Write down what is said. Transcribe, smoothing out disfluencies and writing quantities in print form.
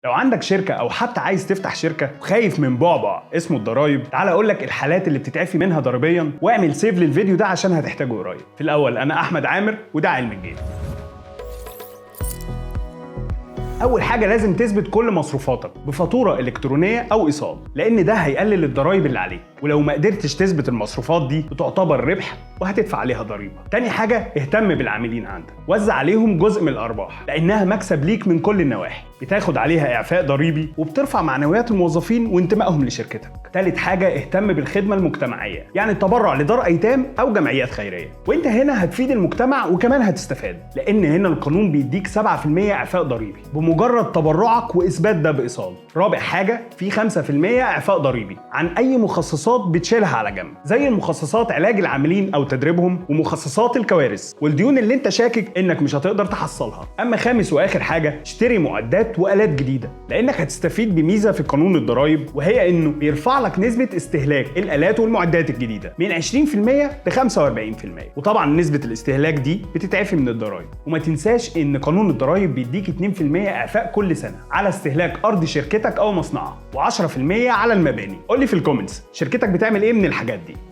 لو عندك شركة أو حتى عايز تفتح شركة وخايف من بعبع اسمه الضرايب، تعال أقول لك الحالات اللي بتتعفي منها ضريبيا، واعمل سيف للفيديو ده عشان هتحتاجه قريب. في الأول أنا أحمد عامر وده علم الجيل. أول حاجة لازم تثبت كل مصروفاتك بفاتورة إلكترونية أو إيصال، لأن ده هيقلل الضرايب اللي عليك، ولو ما قدرتش تثبت المصروفات دي بتعتبر ربح وهتدفع عليها ضريبة. تاني حاجة اهتم بالعاملين عندك، وزع عليهم جزء من الأرباح لأنها مكسب ليك من كل النواحي، بتاخد عليها إعفاء ضريبي وبترفع معنويات الموظفين وانتمائهم لشركتك. تالت حاجة اهتم بالخدمة المجتمعية، يعني التبرع لدار أيتام أو جمعيات خيرية، وانت هنا هتفيد المجتمع وكمان هتستفاد، لأن هنا القانون بيديك 7% إعفاء ضريبي بمجرد تبرعك وإثبات ده بإيصال. رابع حاجة في 5% إعفاء ضريبي عن أي مخصصات بتشيلها على جنب، زي المخصصات علاج العاملين أو تدريبهم، ومخصصات الكوارث والديون اللي انت شاكك انك مش هتقدر تحصلها. اما خامس واخر حاجة، اشتري معدات وآلات جديدة، لانك هتستفيد بميزة في قانون الضرايب، وهي انه بيرفع لك نسبة استهلاك الآلات والمعدات الجديدة من 20% ل 45%، وطبعا نسبة الاستهلاك دي بتتعفي من الضرايب. وما تنساش ان قانون الضرايب بيديك 2% اعفاء كل سنة على استهلاك ارض شركتك او مصنعها، و10% على المباني. قول لي في الكومنتس شركتك بتعمل ايه من الحاجات دي.